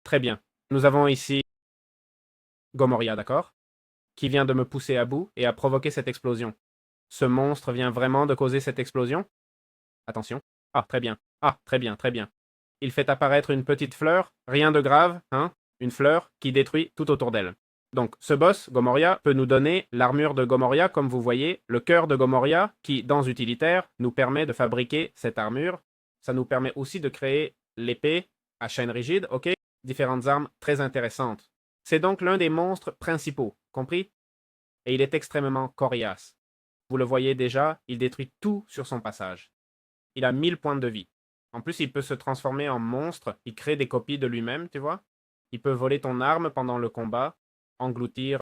Très bien. Nous avons ici Gomoria, d'accord? Qui vient de me pousser à bout et a provoqué cette explosion. Ce monstre vient vraiment de causer cette explosion? Attention. Ah, très bien. Ah, très bien, très bien. Il fait apparaître une petite fleur, rien de grave, hein? Une fleur qui détruit tout autour d'elle. Donc, ce boss, Gomoria, peut nous donner l'armure de Gomoria, comme vous voyez, le cœur de Gomoria, qui, dans Utilitaire, nous permet de fabriquer cette armure. Ça nous permet aussi de créer l'épée à chaîne rigide, ok? Différentes armes très intéressantes. C'est donc l'un des monstres principaux, compris? Et il est extrêmement coriace. Vous le voyez déjà, il détruit tout sur son passage. Il a 1000 points de vie. En plus, il peut se transformer en monstre, il crée des copies de lui-même, tu vois? Il peut voler ton arme pendant le combat, engloutir,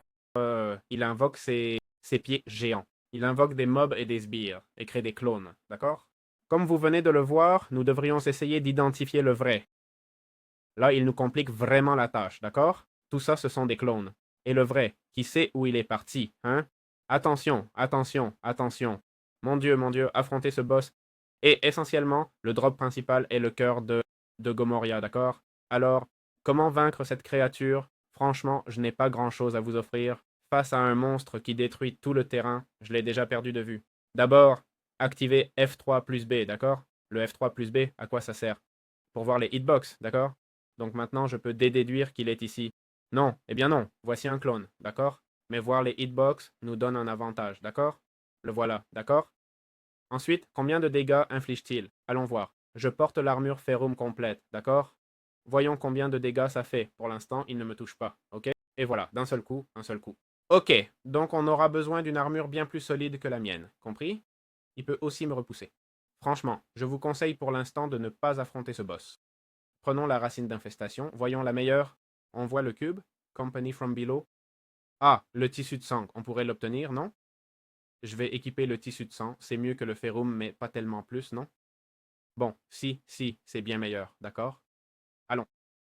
il invoque ses pieds géants. Il invoque des mobs et des sbires, et crée des clones, d'accord? Comme vous venez de le voir, nous devrions essayer d'identifier le vrai. Là, il nous complique vraiment la tâche, d'accord? Tout ça, ce sont des clones. Et le vrai, qui sait où il est parti, hein? Attention, attention, attention. Mon Dieu, affronter ce boss. Et essentiellement, le drop principal est le cœur de Gomoria, d'accord? Alors, comment vaincre cette créature? Franchement, je n'ai pas grand-chose à vous offrir. Face à un monstre qui détruit tout le terrain, je l'ai déjà perdu de vue. D'abord, activez F3 plus B, d'accord? Le F3 plus B, à quoi ça sert? Pour voir les hitbox, d'accord? Donc maintenant, je peux déduire qu'il est ici. Non, eh bien non, voici un clone, d'accord? Mais voir les hitbox nous donne un avantage, d'accord? Le voilà, d'accord? Ensuite, combien de dégâts inflige-t-il? Allons voir. Je porte l'armure Ferrum complète, d'accord? Voyons combien de dégâts ça fait. Pour l'instant, il ne me touche pas, ok? Et voilà, d'un seul coup, un seul coup. Ok, donc on aura besoin d'une armure bien plus solide que la mienne, compris? Il peut aussi me repousser. Franchement, je vous conseille pour l'instant de ne pas affronter ce boss. Prenons la racine d'infestation, voyons la meilleure. On voit le cube, Company from below. Ah, le tissu de sang, on pourrait l'obtenir, non? Je vais équiper le tissu de sang, c'est mieux que le ferrum, mais pas tellement plus, non? Bon, si, c'est bien meilleur, d'accord? Allons,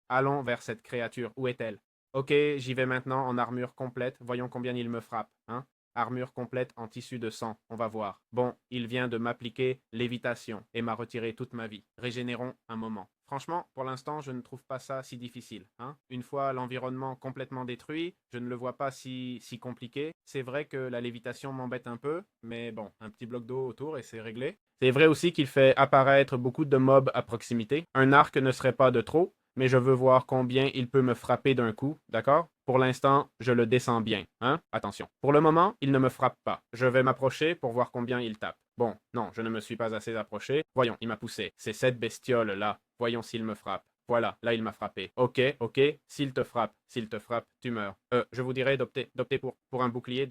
allons vers cette créature, où est-elle? Ok, j'y vais maintenant en armure complète, voyons combien il me frappe, hein? Armure complète en tissu de sang, on va voir. Bon, il vient de m'appliquer lévitation et m'a retiré toute ma vie. Régénérons un moment. Franchement, pour l'instant, je ne trouve pas ça si difficile, hein? Une fois l'environnement complètement détruit, je ne le vois pas si compliqué. C'est vrai que la lévitation m'embête un peu, mais bon, un petit bloc d'eau autour et c'est réglé. C'est vrai aussi qu'il fait apparaître beaucoup de mobs à proximité. Un arc ne serait pas de trop, mais je veux voir combien il peut me frapper d'un coup, d'accord? Pour l'instant, je le descends bien, hein? Attention. Pour le moment, il ne me frappe pas. Je vais m'approcher pour voir combien il tape. Bon, non, je ne me suis pas assez approché. Voyons, il m'a poussé. C'est cette bestiole-là. Voyons s'il me frappe. Voilà, là il m'a frappé. Ok, s'il te frappe, tu meurs. Je vous dirais d'opter pour un bouclier,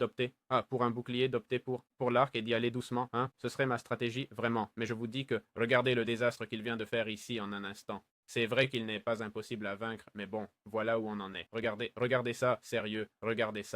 pour un bouclier, d'opter pour l'arc et d'y aller doucement, hein. Ce serait ma stratégie, vraiment. Mais je vous dis que regardez le désastre qu'il vient de faire ici en un instant. C'est vrai qu'il n'est pas impossible à vaincre, mais bon, voilà où on en est. Regardez ça, sérieux, regardez ça.